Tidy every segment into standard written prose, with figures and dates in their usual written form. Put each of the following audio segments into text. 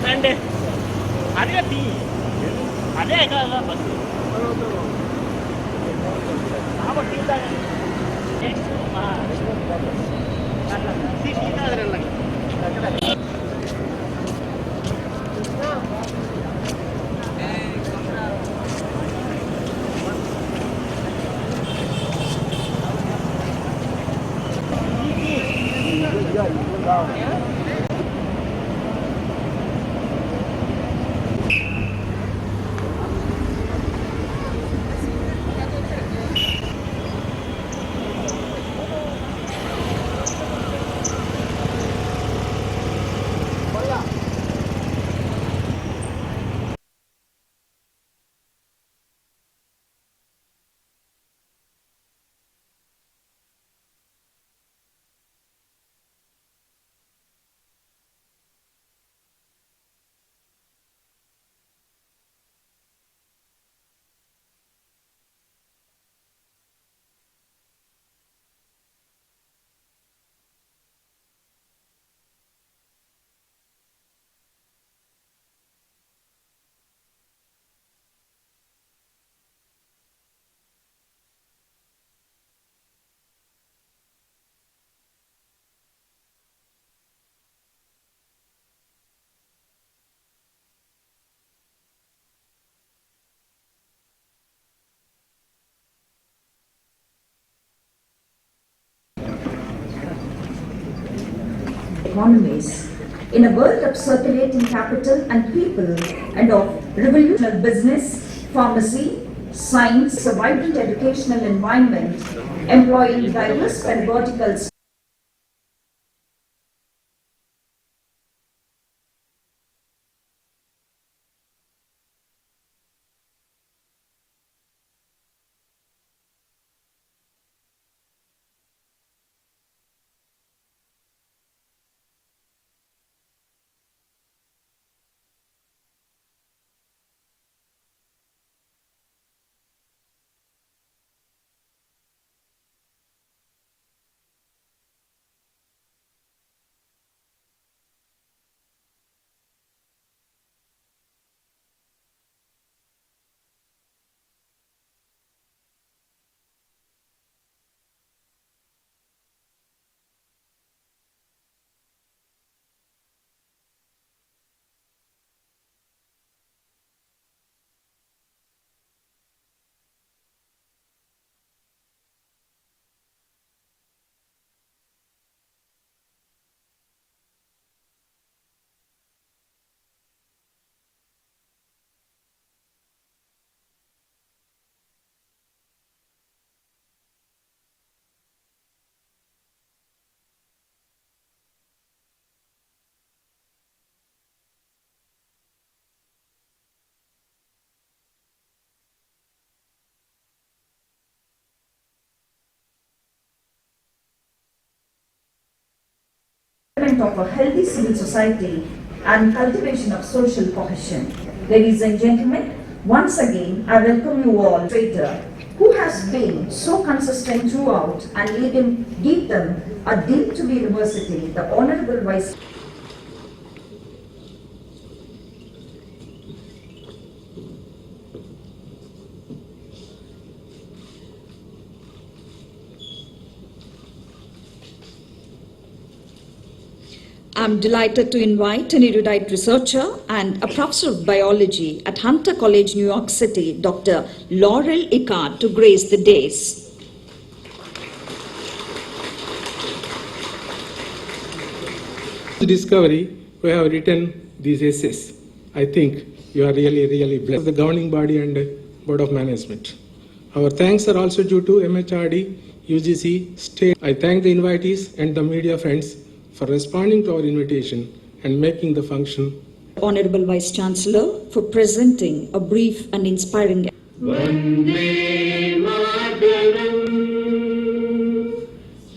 Sunday. Ada tea. Ada కదా bus. ఆవ tea తాగ. నెక్స్ట్ మా tea తాగరಲ್ಲ. Economies. In a world of circulating capital and people and of revolutionary business, pharmacy, science, a vibrant educational environment, employing diverse pedagogical of a healthy civil society and cultivation of social cohesion. Ladies and gentlemen, once again I welcome you all, Trader, who has been so consistent throughout and leading GITAM, a deemed to be university, the Honorable Vice. I'm delighted to invite an erudite researcher and a professor of biology at Hunter College, New York City, Dr. Laurel Icard, to grace the dais. Discovery, we have written these essays. I think you are really blessed. The governing body and board of management. Our thanks are also due to MHRD, UGC, state. I thank the invitees and the media friends for responding to our invitation and making the function. Honorable Vice Chancellor for presenting a brief and inspiring. Vande Mataram,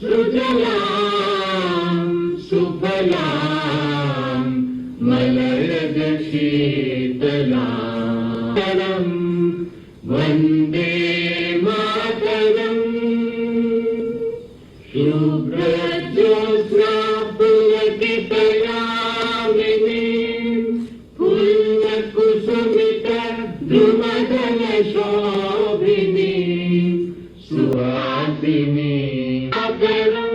Sujalam, Subhalam, Malayaj Sheetalam, Vande Mataram, Shubhra Jyotna Hasini మధురం.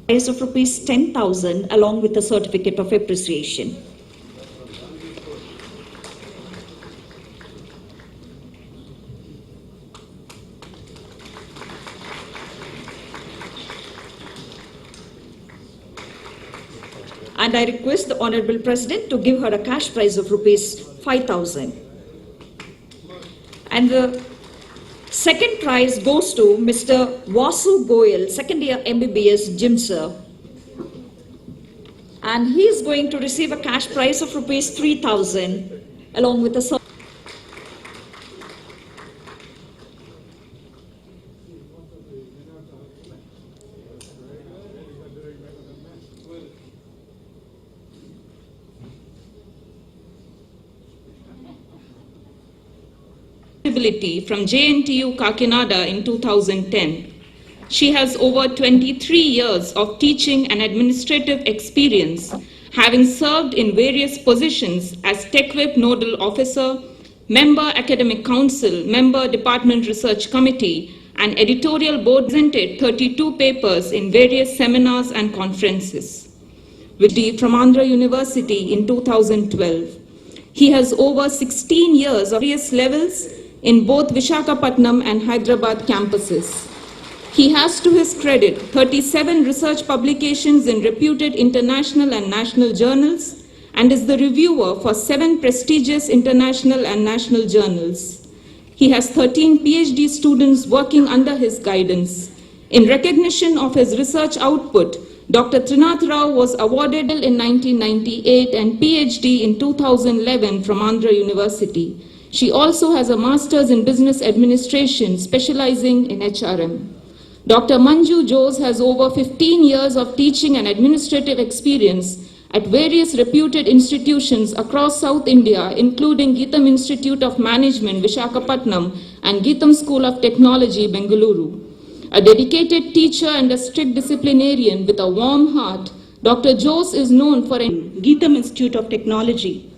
Prize of rupees 10,000 along with a certificate of appreciation. And I request the Honorable President to give her a cash prize of rupees 5,000. And the second prize goes to Mr. Vasu Goyal, second year MBBS Gym Sir. And he is going to receive a cash prize of rupees 3,000 along with a from JNTU Kakinada in 2010. She has over 23 years of teaching and administrative experience, having served in various positions as TechWeb Nodal Officer, Member Academic Council, Member Department Research Committee, and Editorial Board. Presented 32 papers in various seminars and conferences. From Andhra University in 2012. He has over 16 years of various levels in both Visakhapatnam and Hyderabad campuses. He has to his credit 37 research publications in reputed international and national journals and is the reviewer for 7 prestigious international and national journals. He has 13 PhD students working under his guidance. In recognition of his research output, Dr. Trinath Rao was awarded in 1998 and PhD in 2011 from Andhra University. She also has a Master's in Business Administration, specializing in HRM. Dr. Manju Jose has over 15 years of teaching and administrative experience at various reputed institutions across South India, including GITAM Institute of Management, Visakhapatnam, and GITAM School of Technology, Bengaluru. A dedicated teacher and a strict disciplinarian with a warm heart, Dr. Jose is known for GITAM Institute of Technology.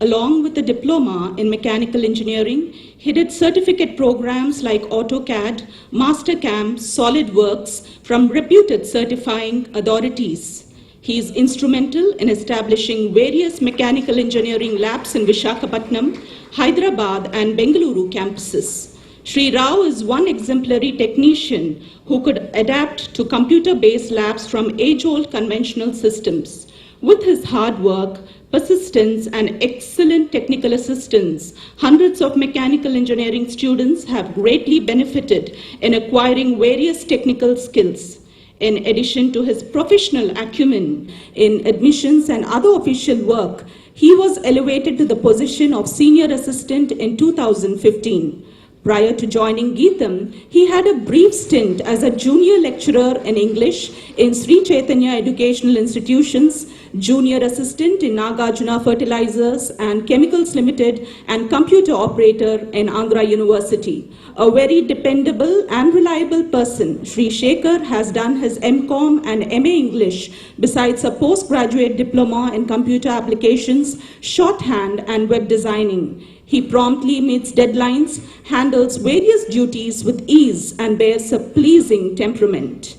Along with a diploma in mechanical engineering, he did certificate programs like AutoCAD, Mastercam, SolidWorks from reputed certifying authorities. He is instrumental in establishing various mechanical engineering labs in Visakhapatnam, Hyderabad, and Bengaluru campuses. Sri Rao is one exemplary technician who could adapt to computer-based labs from age-old conventional systems. With his hard work, persistence, and excellent technical assistance, hundreds of mechanical engineering students have greatly benefited in acquiring various technical skills. In addition to his professional acumen in admissions and other official work, he was elevated to the position of senior assistant in 2015. Prior to joining GITAM, he had a brief stint as a junior lecturer in English in Sri Chaitanya Educational Institutions, junior assistant in Nagarjuna Fertilizers and Chemicals Limited, and computer operator in Andhra University. A very dependable and reliable person, Sri Shekhar has done his MCom and MA English besides a postgraduate diploma in computer applications, shorthand, and web designing. He promptly meets deadlines, handles various duties with ease, and bears a pleasing temperament.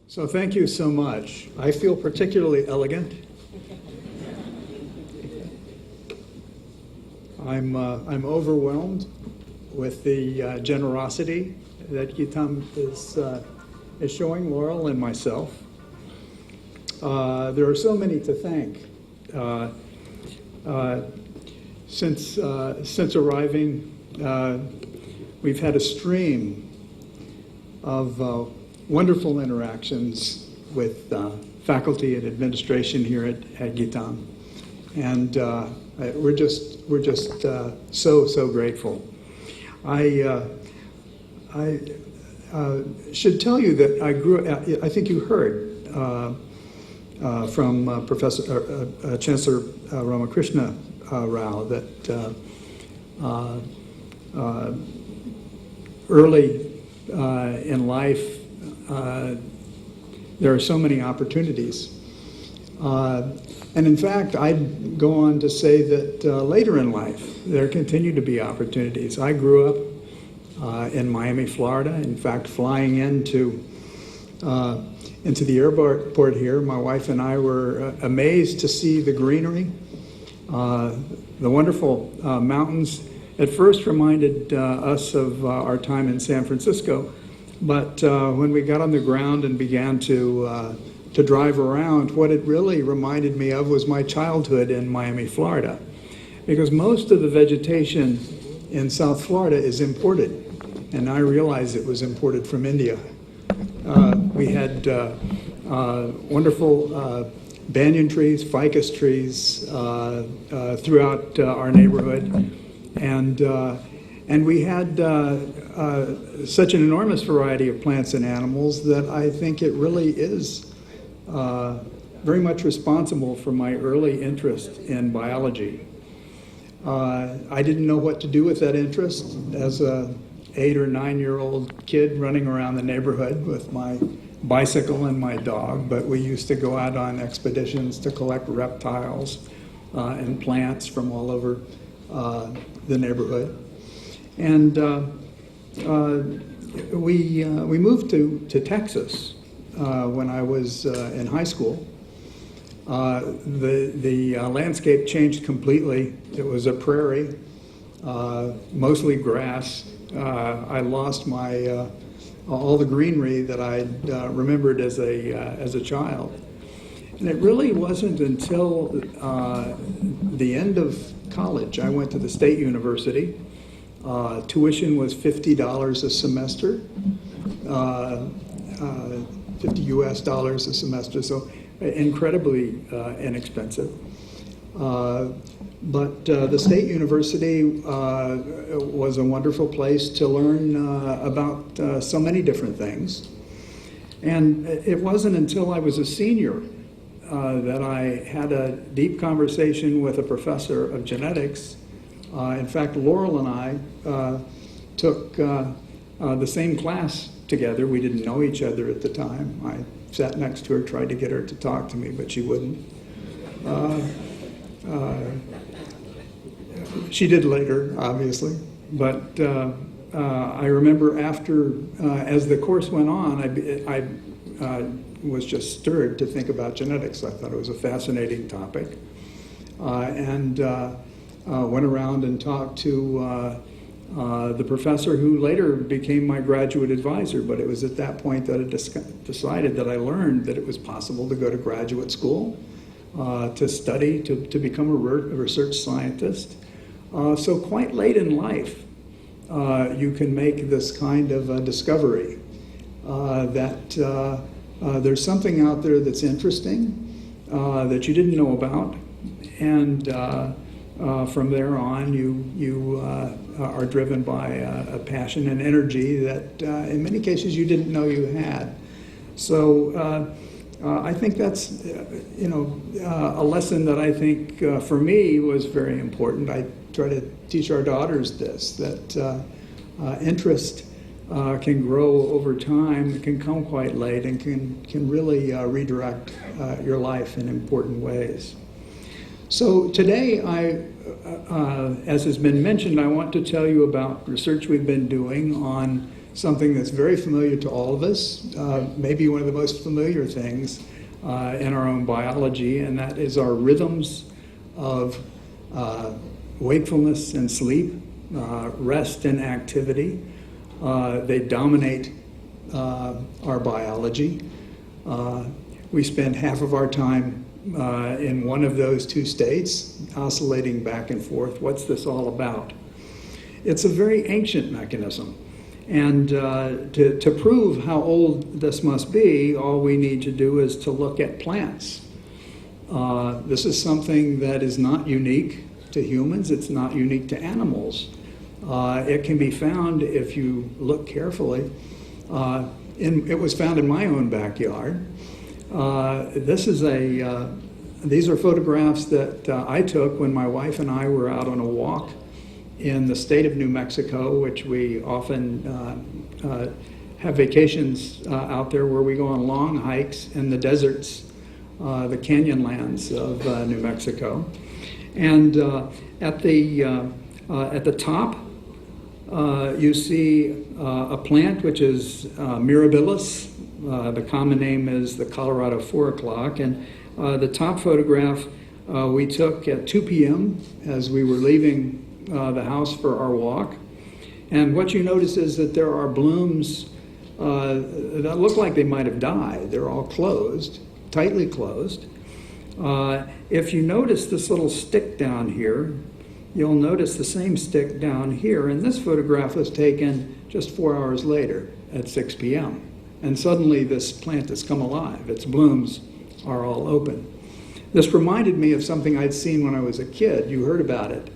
So thank you so much. I feel particularly elegant. I'm overwhelmed with the generosity that GITAM is showing Laurel and myself. There are so many to thank. Since arriving, we've had a stream of wonderful interactions with faculty and administration here at GITAM, and we're just so grateful. I should tell you that I grew. I think you heard from Professor Chancellor Ramakrishna Rao that early in life. There are so many opportunities. And in fact, I'd go on to say that later in life, there continue to be opportunities. I grew up in Miami, Florida. In fact, flying into the airport here, my wife and I were amazed to see the greenery, the wonderful mountains. At first reminded us of our time in San Francisco. But when we got on the ground and began to drive around, what it really reminded me of was my childhood in Miami, Florida, because most of the vegetation in South Florida is imported, and I realized it was imported from India. We had wonderful banyan trees, ficus trees throughout our neighborhood, and we had such an enormous variety of plants and animals that I think it really is very much responsible for my early interest in biology. I didn't know what to do with that interest as a 8 or 9-year-old kid running around the neighborhood with my bicycle and my dog, but we used to go out on expeditions to collect reptiles and plants from all over the neighborhood. And we moved to Texas when I was in high school. The landscape changed completely. It was a prairie, mostly grass. I lost my all the greenery that I remembered as a child. And it really wasn't until the end of college. I went to the State University. Tuition was $50 a semester, 50 US dollars a semester, so incredibly inexpensive. But the State University was a wonderful place to learn about so many different things. And it wasn't until I was a senior that I had a deep conversation with a professor of genetics. In fact, Laurel and I took the same class together. We didn't know each other at the time. I sat next to her, tried to get her to talk to me, but she wouldn't. She did later, obviously. But I remember after, as the course went on, I was just stirred to think about genetics. I thought it was a fascinating topic. And went around and talked to the professor who later became my graduate advisor, but it was at that point that I decided that I learned that it was possible to go to graduate school, to study, to become a research scientist. So quite late in life, you can make this kind of a discovery that there's something out there that's interesting, that you didn't know about, and from there on, you are driven by a passion and energy that in many cases you didn't know you had. So I think that's, a lesson that I think for me was very important. I try to teach our daughters this, that interest can grow over time, it can come quite late, and can really redirect your life in important ways. So today, as has been mentioned, I want to tell you about research we've been doing on something that's very familiar to all of us, maybe one of the most familiar things in our own biology, and that is our rhythms of wakefulness and sleep, rest and activity. They dominate our biology. We spend half of our time in one of those two states, oscillating back and forth. What's this all about? It's a very ancient mechanism. And to prove how old this must be, all we need to do is to look at plants. This is something that is not unique to humans. It's not unique to animals. It can be found, if you look carefully, it was found in my own backyard. These are photographs that I took when my wife and I were out on a walk in the state of New Mexico, which we often have vacations out there where we go on long hikes in the deserts, the canyon lands of New Mexico. And at the top, you see a plant which is mirabilis. The common name is the Colorado 4 o'clock. And the top photograph we took at 2 p.m. as we were leaving the house for our walk. And what you notice is that there are blooms that look like they might have died. They're all closed, tightly closed. If you notice this little stick down here, you'll notice the same stick down here. And this photograph was taken just 4 hours later at 6 p.m. And suddenly this plant has come alive. Its blooms are all open. This reminded me of something I'd seen when I was a kid. You heard about it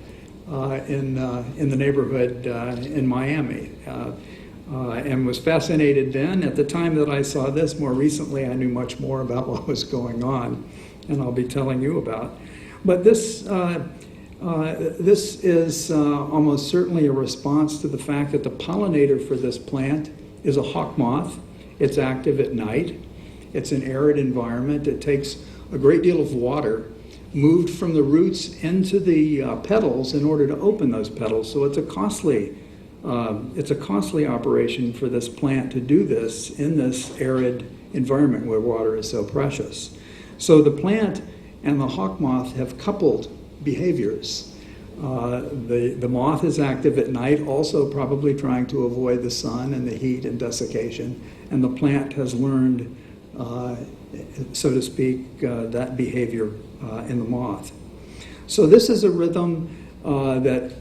in the neighborhood in Miami. And was fascinated then. At the time that I saw this, more recently, I knew much more about what was going on, and I'll be telling you about. But this is almost certainly a response to the fact that the pollinator for this plant is a hawk moth. It's active at night. It's an arid environment. It takes a great deal of water moved from the roots into the petals in order to open those petals. So it's a costly operation for this plant to do this in this arid environment where water is so precious. So the plant and the hawk moth have coupled behaviors. The moth is active at night, also probably trying to avoid the sun and the heat and desiccation, and the plant has learned, so to speak, that behavior in the moth. So this is a rhythm that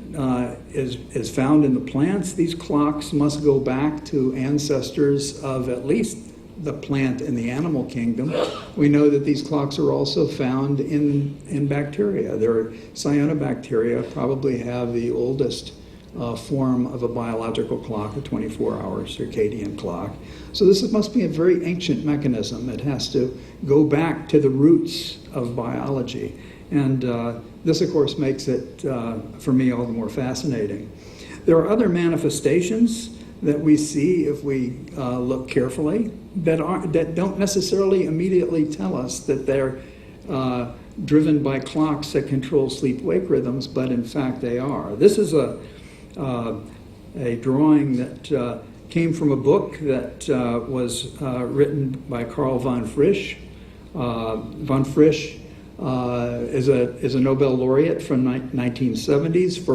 is found in the plants. These clocks must go back to ancestors of at least the plant and the animal kingdom. We know that these clocks are also found in bacteria. Cyanobacteria probably have the oldest form of a biological clock, a 24-hour circadian clock. So this must be a very ancient mechanism. It has to go back to the roots of biology. And this, of course, makes it, for me, all the more fascinating. There are other manifestations that we see if we look carefully that don't necessarily immediately tell us that they're driven by clocks that control sleep-wake rhythms, but in fact they are. This is a drawing that came from a book that was written by Carl von Frisch. Von Frisch is a Nobel laureate from 1970s for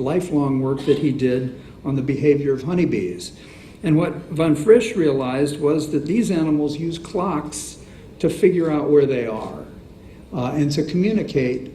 lifelong work that he did on the behavior of honeybees. And what von Frisch realized was that these animals use clocks to figure out where they are and to communicate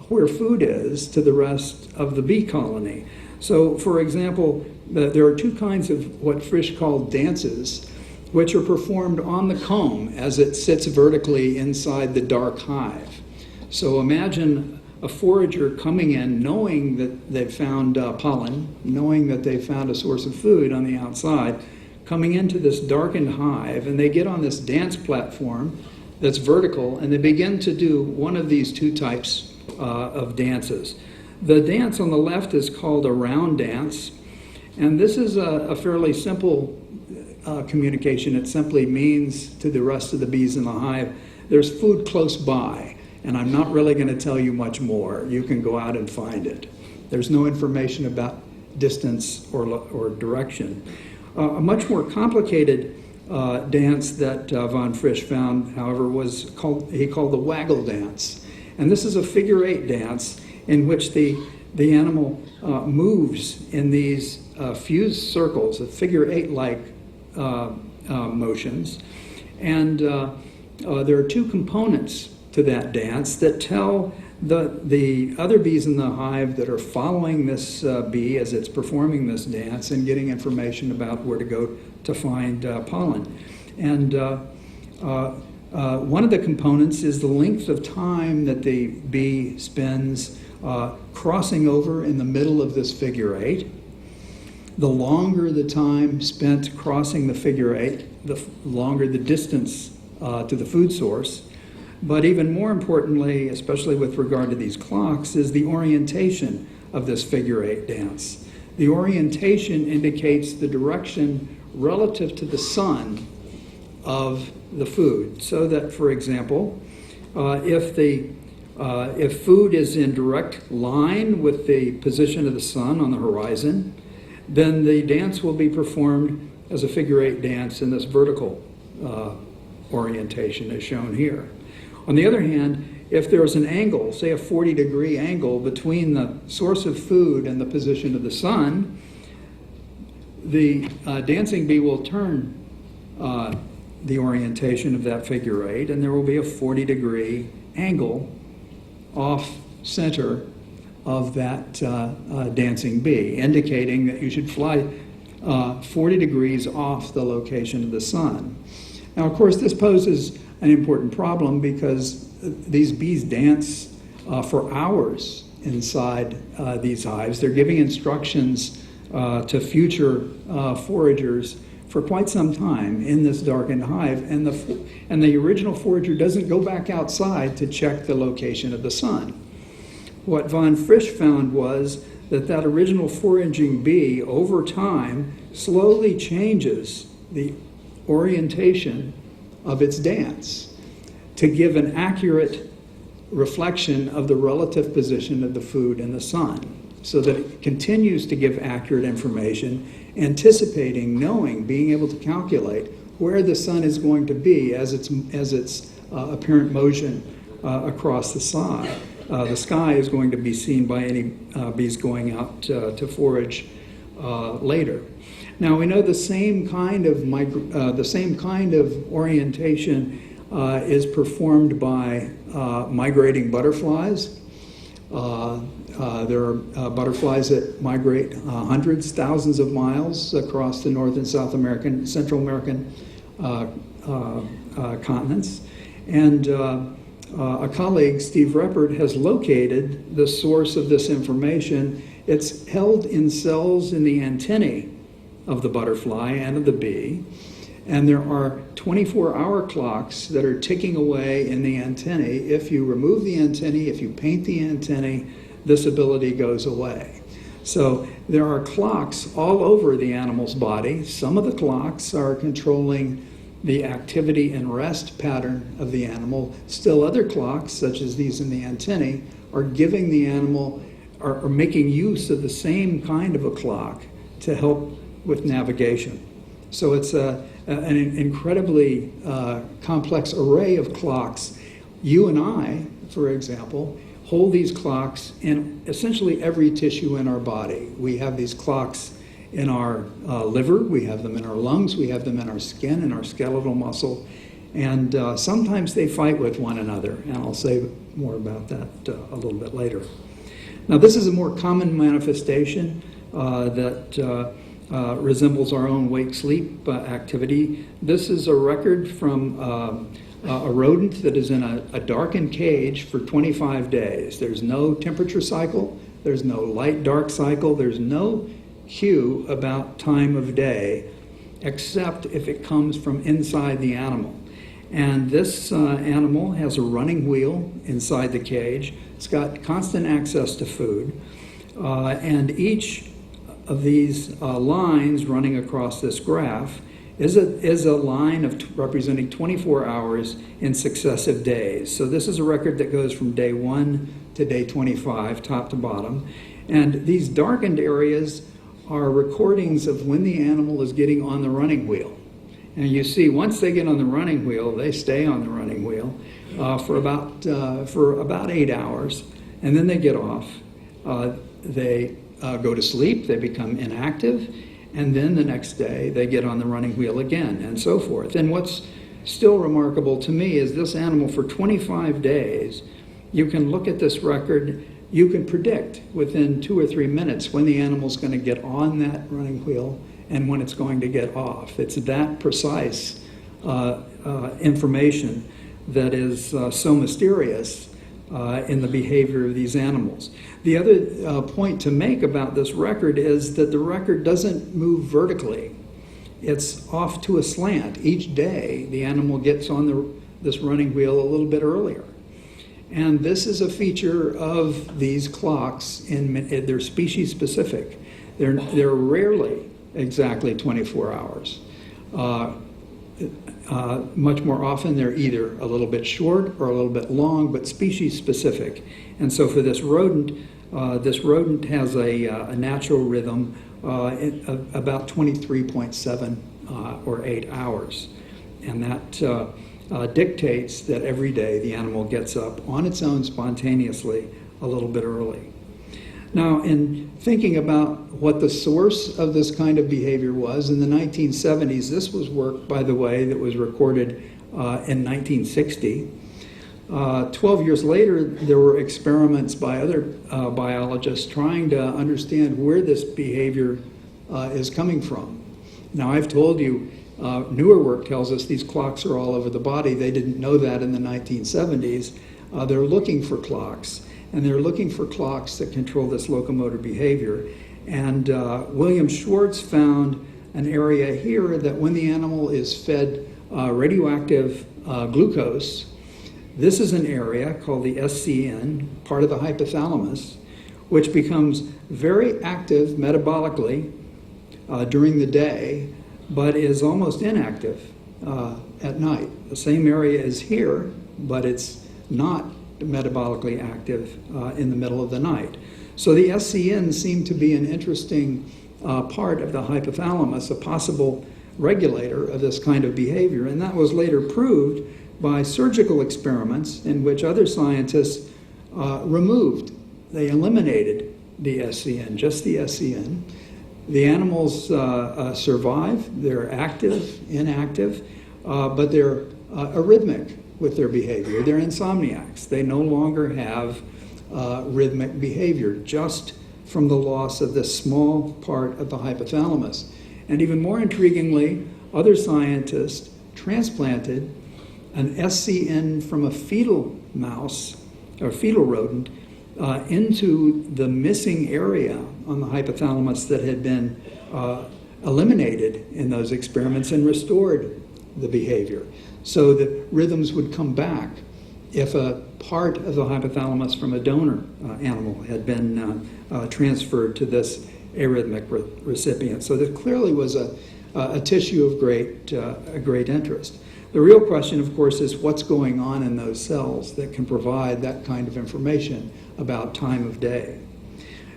where food is to the rest of the bee colony. So, for example, there are two kinds of what Frisch called dances, which are performed on the comb as it sits vertically inside the dark hive. So imagine a forager coming in knowing that they've found pollen, knowing that they've found a source of food on the outside, coming into this darkened hive, and they get on this dance platform that's vertical, and they begin to do one of these two types of dances. The dance on the left is called a round dance, and this is a fairly simple communication. It simply means to the rest of the bees in the hive, there's food close by, and I'm not really going to tell you much more. You can go out and find it. There's no information about distance or direction. A much more complicated dance that von Frisch found, however, he called the waggle dance. And this is a figure-8 dance in which the animal moves in these fused circles, figure-8-like motions. And there are two components to that dance that tell the other bees in the hive that are following this bee as it's performing this dance and getting information about where to go to find pollen. And one of the components is the length of time that the bee spends crossing over in the middle of this figure-8. The longer the time spent crossing the figure-8, the longer the distance to the food source. But even more importantly, especially with regard to these clocks, is the orientation of this figure-8 dance. The orientation indicates the direction relative to the sun of the food. So that, for example, if food is in direct line with the position of the sun on the horizon, then the dance will be performed as a figure-8 dance in this vertical orientation as shown here. On the other hand, if there is an angle, say a 40-degree angle between the source of food and the position of the sun, the dancing bee will turn the orientation of that figure-8, and there will be a 40-degree angle off center of that dancing bee, indicating that you should fly 40 degrees off the location of the sun. Now, of course, this poses an important problem because these bees dance for hours inside these hives. They're giving instructions to future foragers for quite some time in this darkened hive, and the original forager doesn't go back outside to check the location of the sun. What von Frisch found was that original foraging bee, over time, slowly changes the orientation of its dance to give an accurate reflection of the relative position of the food and the sun, so that it continues to give accurate information, anticipating, knowing, being able to calculate where the sun is going to be as its apparent motion across the sky. The sky is going to be seen by any bees going out to forage later. Now we know the same kind of orientation is performed by migrating butterflies. There are butterflies that migrate hundreds, thousands of miles across the North and South American, Central American continents. And a colleague, Steve Reppert, has located the source of this information. It's held in cells in the antennae of the butterfly and of the bee. And there are 24-hour clocks that are ticking away in the antennae. If you remove the antennae, if you paint the antennae, this ability goes away. So there are clocks all over the animal's body. Some of the clocks are controlling the activity and rest pattern of the animal. Still other clocks, such as these in the antennae, are giving the animal, are making use of the same kind of a clock to help with navigation. So it's an incredibly complex array of clocks. You and I, for example, hold these clocks in essentially every tissue in our body. We have these clocks in our liver, we have them in our lungs, we have them in our skin, in our skeletal muscle, and sometimes they fight with one another, and I'll say more about that a little bit later. Now, this is a more common manifestation that resembles our own wake-sleep activity. This is a record from a rodent that is in a darkened cage for 25 days. There's no temperature cycle, there's no light-dark cycle, there's no cue about time of day, except if it comes from inside the animal. And this animal has a running wheel inside the cage. It's got constant access to food. And each of these lines running across this graph is a line representing 24 hours in successive days. So this is a record that goes from day 1 to day 25, top to bottom. And these darkened areas are recordings of when the animal is getting on the running wheel. And you see, once they get on the running wheel, they stay on the running wheel for about 8 hours, and then they get off. They go to sleep, they become inactive, and then the next day they get on the running wheel again, and so forth. And what's still remarkable to me is this animal for 25 days, you can look at this record, you can predict within 2 or 3 minutes when the animal's going to get on that running wheel and when it's going to get off. It's that precise information that is so mysterious in the behavior of these animals. The other point to make about this record is that the record doesn't move vertically. It's off to a slant. Each day, the animal gets on this running wheel a little bit earlier. And this is a feature of these clocks, they're species specific. They're rarely exactly 24 hours. Much more often they're either a little bit short or a little bit long, but species specific. And so for this rodent has a natural rhythm about 23.7 or 8 hours. And that dictates that every day the animal gets up on its own spontaneously a little bit early. Now, in thinking about what the source of this kind of behavior was, in the 1970s, this was work, by the way, that was recorded in 1960. 12 years later, there were experiments by other biologists trying to understand where this behavior is coming from. Now, I've told you, newer work tells us these clocks are all over the body. They didn't know that in the 1970s. They're looking for clocks. And they're looking for clocks that control this locomotor behavior. And William Schwartz found an area here that when the animal is fed radioactive glucose, this is an area called the SCN, part of the hypothalamus, which becomes very active metabolically during the day, but is almost inactive at night. The same area is here, but it's not metabolically active in the middle of the night. So the SCN seemed to be an interesting part of the hypothalamus, a possible regulator of this kind of behavior, and that was later proved by surgical experiments in which other scientists they eliminated the SCN, just the SCN. The animals survive, they're active, inactive, but they're arrhythmic with their behavior. They're insomniacs. They no longer have rhythmic behavior, just from the loss of this small part of the hypothalamus. And even more intriguingly, other scientists transplanted an SCN from a fetal mouse, or fetal rodent, into the missing area on the hypothalamus that had been eliminated in those experiments and restored the behavior. So the rhythms would come back if a part of the hypothalamus from a donor animal had been transferred to this arrhythmic recipient. So there clearly was a tissue of great interest. The real question, of course, is what's going on in those cells that can provide that kind of information about time of day.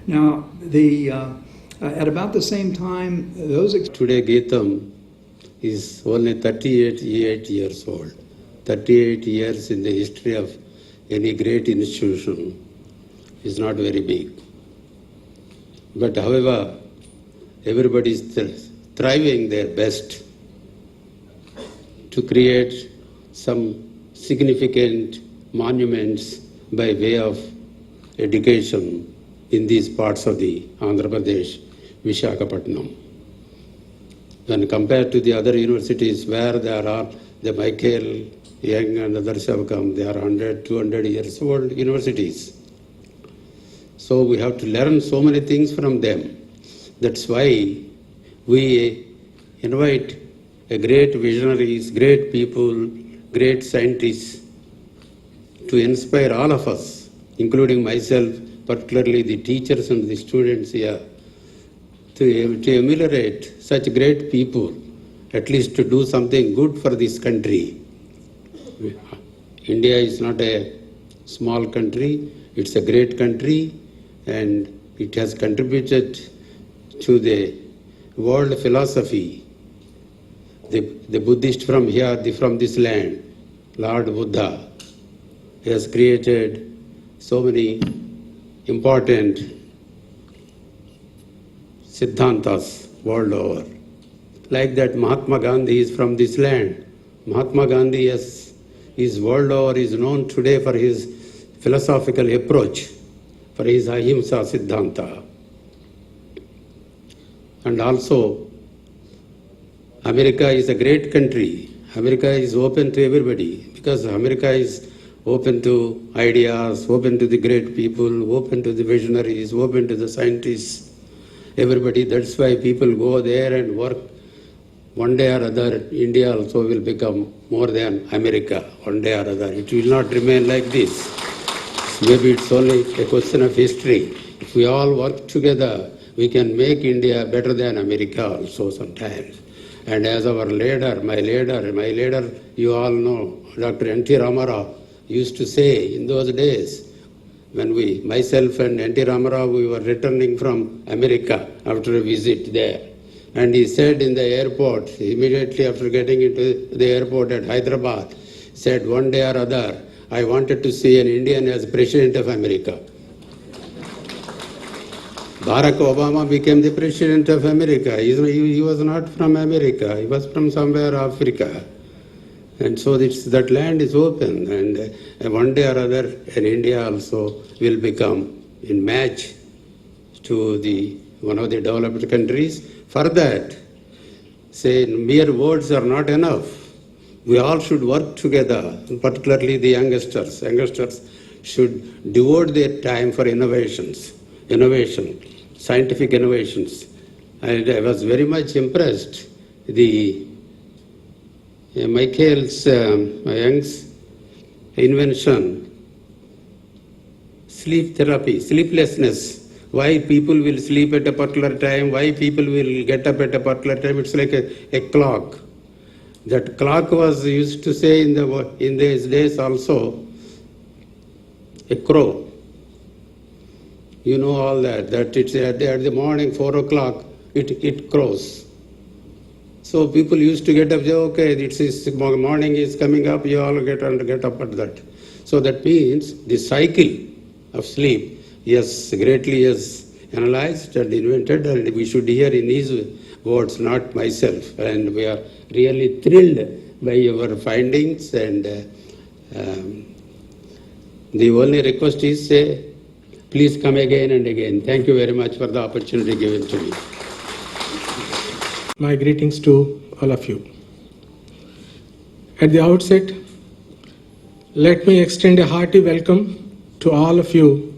Now, at about the same time, Today, GITAM is only 38 years old. 38 years in the history of any great institution is not very big. But however, everybody is thriving their best to create some significant monuments by way of education in these parts of the Andhra Pradesh, Visakhapatnam. When compared to the other universities where there are the Michael, Young and others have come, they are 100, 200 years old universities. So we have to learn so many things from them. That's why we invite great visionaries, great people great scientists to inspire all of us, including myself, particularly the teachers and the students here, to emulate such great people, at least to do something good for this country. India is not a small country, it's a great country, and it has contributed to the world philosophy. The Buddhist from here, from this land, Lord Buddha, has created so many important siddhantas world over. Like that, Mahatma Gandhi is from this land. Mahatma Gandhi is world over, is known today for his philosophical approach, for his ahimsa siddhanta. And also, America is a great country. America is open to everybody because America is open to ideas, open to the great people, open to the visionaries, open to the scientists, everybody. That's why people go there and work. One day or other, India also will become more than America, one day or other. It will not remain like this. Maybe it's only a question of history. If we all work together, we can make India better than America also sometimes. And as our leader, my leader, you all know, Dr. N.T. Ramarao used to say in those days, when myself and N.T. Ramarao, we were returning from America after a visit there. And he said in the airport, immediately after getting into the airport at Hyderabad, said, one day or other, I wanted to see an Indian as President of America. Barack Obama became the President of America. He was not from America, he was from somewhere Africa. And so that land is open, and one day or other, and India also will become in match to one of the developed countries. For that, say mere words are not enough. We all should work together, particularly the youngsters. Youngsters should devote their time for innovation, scientific innovations. And I was very much impressed. Michael's Young's invention, sleep therapy, sleeplessness. Why people will sleep at a particular time, why people will get up at a particular time. It's like a clock. That clock was used to say in these days also, a crow. You know all that it's at the morning, 4 o'clock, it crows. So people used to get up, say, okay, morning is coming up, you all get up at that. So that means the cycle of sleep, greatly is analyzed and invented, and we should hear in his words, not myself. And we are really thrilled by your findings, and the only request is, please come again and again. Thank you very much for the opportunity given to me. My greetings to all of you. At the outset, let me extend a hearty welcome to all of you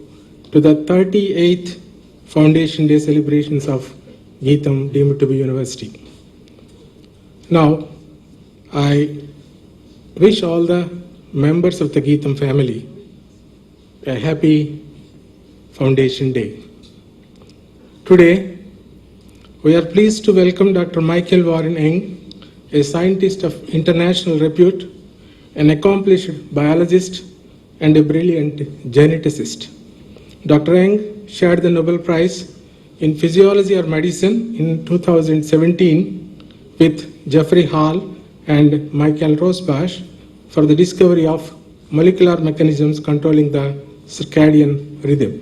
to the 38th Foundation Day celebrations of GITAM deemed to be University. Now, I wish all the members of the GITAM family a happy Foundation Day. Today, we are pleased to welcome Dr. Michael Warren Young, a scientist of international repute, an accomplished biologist, and a brilliant geneticist. Dr. Young shared the Nobel Prize in Physiology or Medicine in 2017 with Jeffrey Hall and Michael Rosbash for the discovery of molecular mechanisms controlling the circadian rhythm.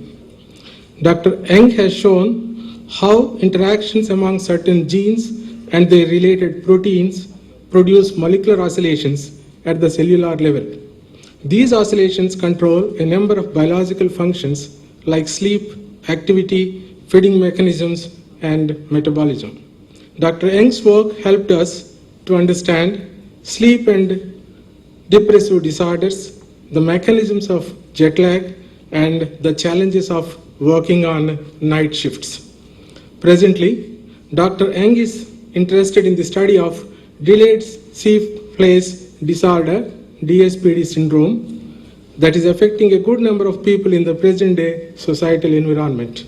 Dr. Young has shown how interactions among certain genes and their related proteins produce molecular oscillations at the cellular level. These oscillations control a number of biological functions like sleep, activity, feeding mechanisms, and metabolism. Dr. Young's work helped us to understand sleep and depressive disorders, the mechanisms of jet lag, and the challenges of working on night shifts. Presently, Dr. Young is interested in the study of delayed sleep phase disorder DSPD syndrome that is affecting a good number of people in the present day societal environment.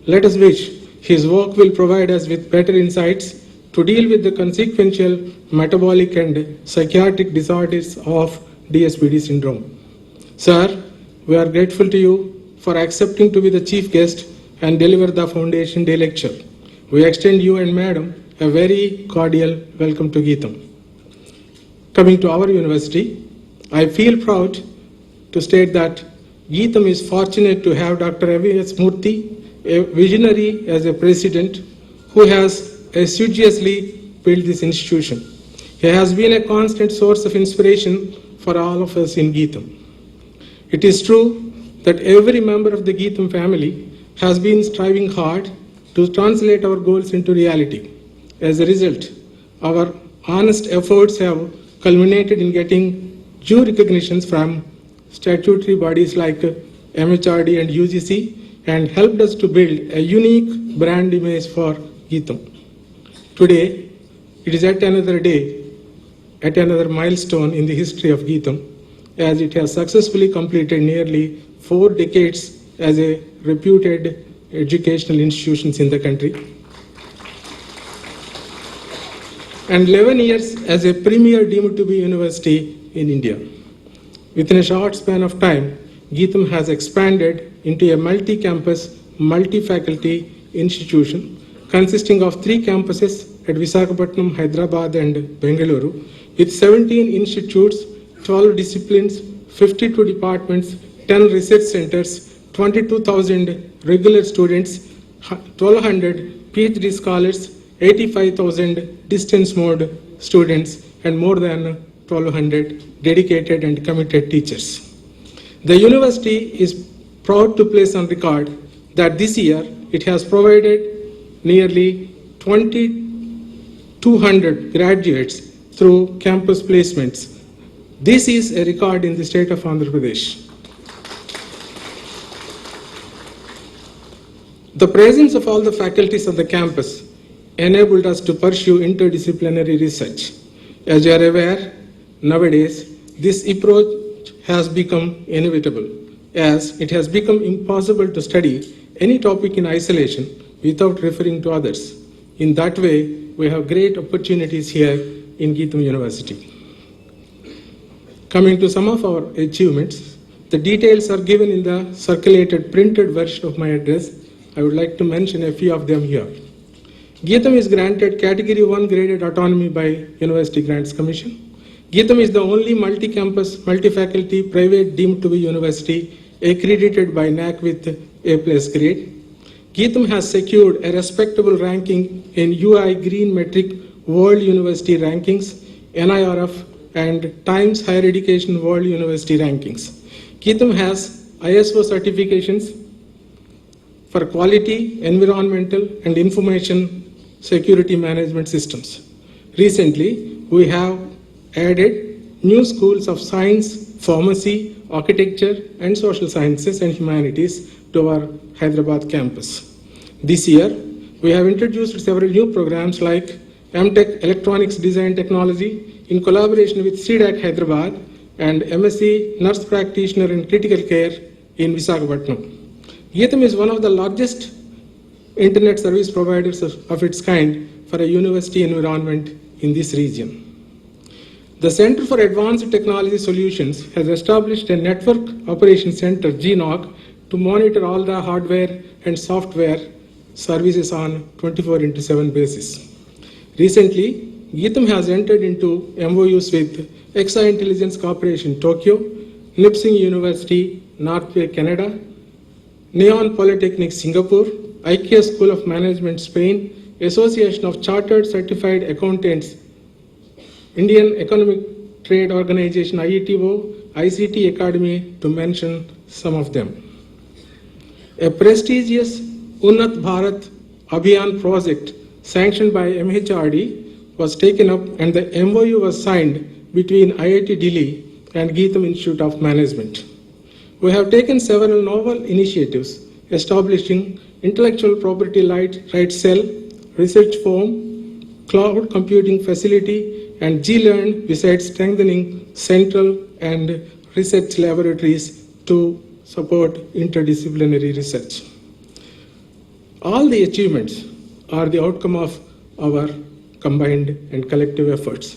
Let us wish his work will provide us with better insights to deal with the consequential metabolic and psychiatric disorders of DSPD syndrome. Sir, we are grateful to you for accepting to be the chief guest and deliver the Foundation Day lecture. We extend you and Madam a very cordial welcome to GITAM. Coming to our university, I feel proud to state that GITAM is fortunate to have Dr. A.V.S. Murthy, a visionary as a president who has assiduously built this institution. He has been a constant source of inspiration for all of us in GITAM. It is true that every member of the GITAM family has been striving hard to translate our goals into reality. As a result, our honest efforts have culminated in getting due recognitions from statutory bodies like MHRD and UGC and helped us to build a unique brand image for GITAM. Today, it is yet another day, at another milestone in the history of GITAM, as it has successfully completed nearly 4 decades as a reputed educational institution in the country, and 11 years as a premier deemed to be university in India. Within a short span of time, GITAM has expanded into a multi-campus, multi-faculty institution consisting of 3 campuses at Visakhapatnam, Hyderabad and Bengaluru, with 17 institutes, 12 disciplines, 52 departments, 10 research centers, 22,000 regular students, 1,200 PhD scholars, 85,000 distance mode students, and more than 1,200 dedicated and committed teachers. The university is proud to place on record that this year it has provided nearly 2,200 graduates through campus placements. This is a record in the state of Andhra Pradesh. The presence of all the faculties on the campus enabled us to pursue interdisciplinary research. As you are aware, nowadays, this approach has become inevitable, as it has become impossible to study any topic in isolation without referring to others. In that way, we have great opportunities here in GITAM University. Coming to some of our achievements, the details are given in the circulated printed version of my address. I would like to mention a few of them here. GITAM is granted Category 1 graded autonomy by University Grants Commission. GITAM is the only multi-campus, multi-faculty, private deemed to be university accredited by NAC with A+ grade. GITAM has secured a respectable ranking in UI Green Metric World University Rankings, NIRF, and Times Higher Education World University Rankings. GITAM has ISO certifications for quality, environmental, and information security management systems. Recently, we have added new schools of science, pharmacy, architecture, and social sciences and humanities to our Hyderabad campus. This year, we have introduced several new programs like MTech Electronics Design Technology in collaboration with CDAC Hyderabad and MSc Nurse Practitioner in Critical Care in Visakhapatnam. GITAM is one of the largest internet service providers of its kind for a university environment in this region. The Center for Advanced Technology Solutions has established a Network Operations Center, GNOC, to monitor all the hardware and software services on 24/7 basis. Recently, GITAM has entered into MOUs with Exa Intelligence Corporation, Tokyo, Nipsing University, Northway, Canada, Neon Polytechnic, Singapore, IKEA School of Management, Spain, Association of Chartered Certified Accountants, Indian Economic Trade Organization, IETO, ICT Academy, to mention some of them. A prestigious Unnat Bharat Abhiyan project sanctioned by MHRD was taken up and the MOU was signed between IIT Delhi and GITAM Institute of Management. We have taken several novel initiatives establishing intellectual property rights cell, research forum, cloud computing facility, And G-Learn, besides strengthening central and research laboratories to support interdisciplinary research. All the achievements are the outcome of our combined and collective efforts.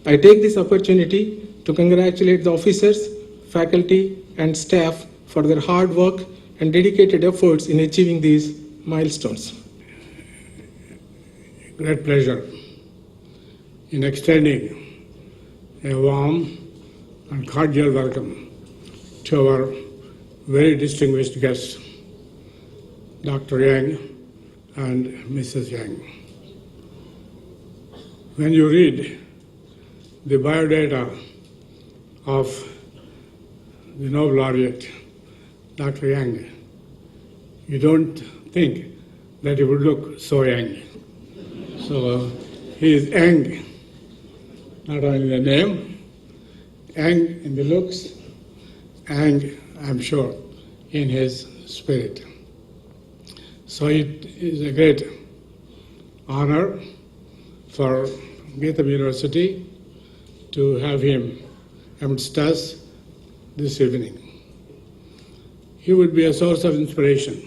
I take this opportunity to congratulate the officers, faculty, and staff for their hard work and dedicated efforts in achieving these milestones. Great pleasure in extending a warm and cordial welcome to our very distinguished guests, Dr. Yang and Mrs. Yang. When you read the biodata of the Nobel laureate, Dr. Yang, you don't think that he would look so young. So he is young, not only in the name, young in the looks, and I'm sure in his spirit. So it is a great honor for GITAM University to have him amidst us this evening. He would be a source of inspiration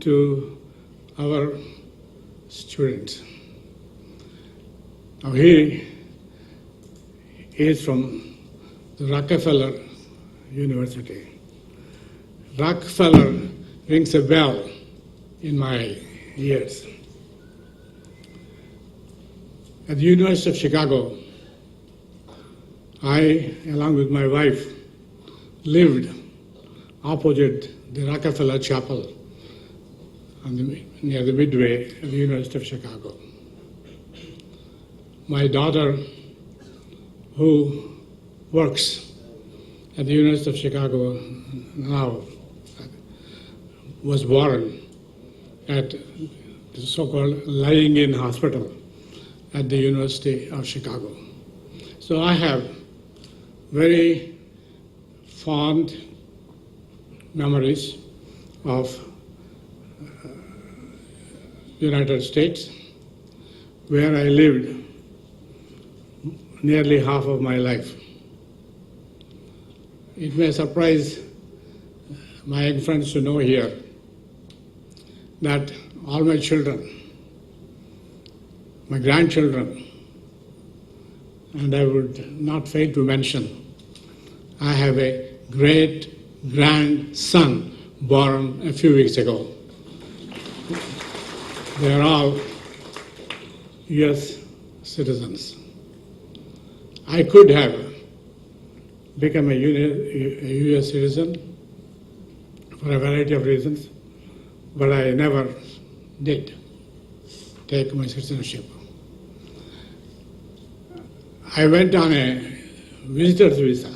to our students. Now he is from the Rockefeller University. Rockefeller rings a bell in my ears. At the University of Chicago, I, along with my wife, lived opposite the Rockefeller Chapel near the Midway at the University of Chicago. My daughter, who works at the University of Chicago now, was born at the so-called lying-in hospital at the University of Chicago. So I have very fond memories of United States, where I lived nearly half of my life. It may surprise my young friends to know here that all my children, my grandchildren, and I would not fail to mention, I have a great grandson born a few weeks ago. They are all US citizens. I could have become a US citizen for a variety of reasons, but I never did take my citizenship. I went on a visitor's visa.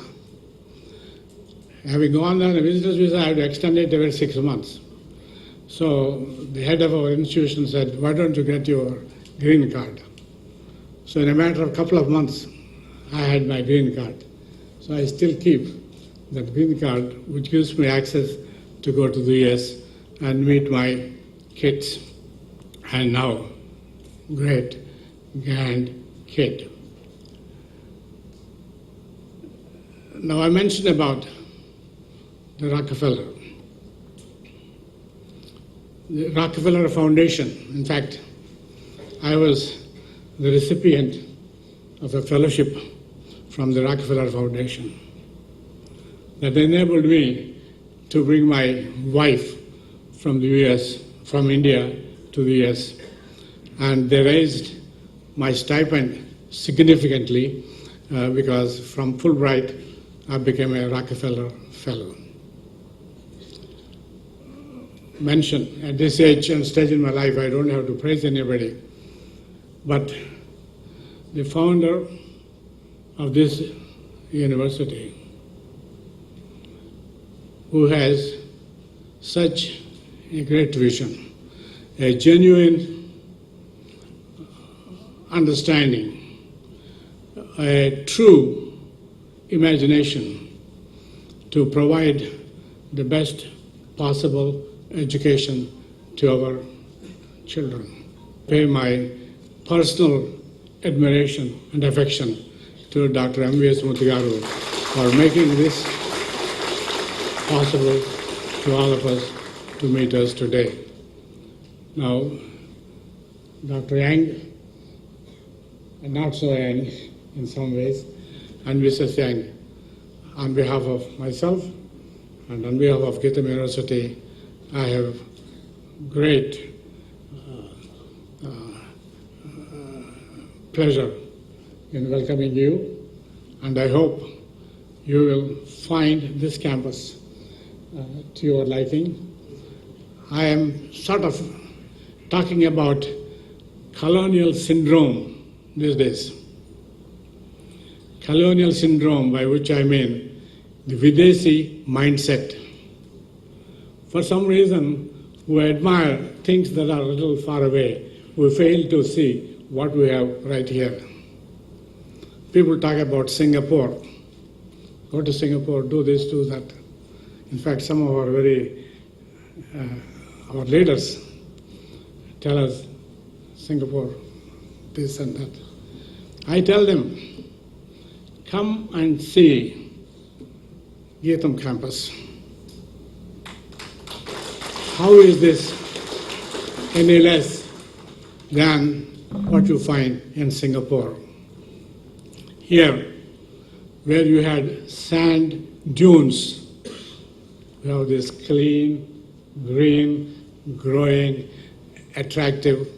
Having gone on a visitor's visa, I had to extend it every 6 months. So the head of our institution said, why don't you get your green card? So in a matter of a couple of months, I had my green card. So I still keep that green card, which gives me access to go to the US and meet my kids, and now great grandkid. Now I mentioned about the Rockefeller. The Rockefeller Foundation, in fact, I was the recipient of a fellowship from the Rockefeller Foundation that enabled me to bring my wife from the US, from India to the US, and they raised my stipend significantly because from Fulbright I became a Rockefeller Fellow. Mention at this age and stage in my life, I don't have to praise anybody, but the founder of this university, who has such a great vision, a genuine understanding, a true imagination to provide the best possible education to our children. Pay my personal admiration and affection to Dr. M.V.S. Muthigaru for making this possible to all of us to meet us today. Now, Dr. Yang, and not so young in some ways, and Mrs. Yang, on behalf of myself and on behalf of GITAM University, I have great pleasure in welcoming you, and I hope you will find this campus to your liking. I am sort of talking about colonial syndrome these days. Colonial syndrome, by which I mean the Videshi mindset. For some reason, we admire things that are a little far away. We fail to see what we have right here. People talk about Singapore. Go to Singapore, do this, do that. In fact, some of our our leaders tell us Singapore, this and that. I tell them, come and see GITAM campus. How is this any less than what you find in Singapore? Here, where you had sand dunes, you have this clean, green, growing, attractive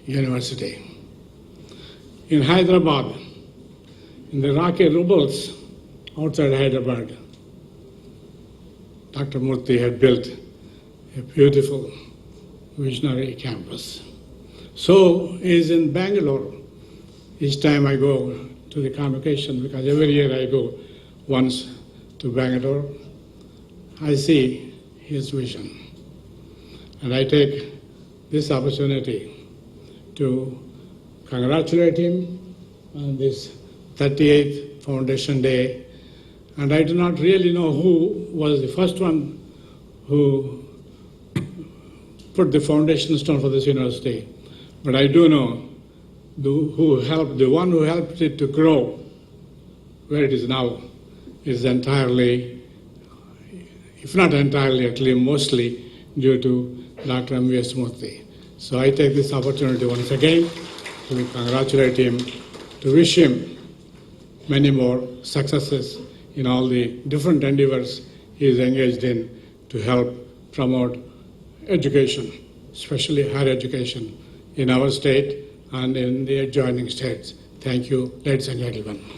university. In Hyderabad, in the rocky rubbles outside Hyderabad, Dr. Murthy had built a beautiful visionary campus. So is in Bangalore. Each time I go to the convocation, because every year I go once to Bangalore, I see his vision. And I take this opportunity to congratulate him on this 38th Foundation Day. And I do not really know who was the first one who put the foundation stone for this university, but I do know the one who helped it to grow where it is now is entirely, if not entirely, at least mostly due to Dr. M.V.S. Murthy. So I take this opportunity once again to congratulate him, to wish him many more successes in all the different endeavors he is engaged in to help promote education, especially higher education in our state and in the adjoining states. Thank you, ladies and gentlemen.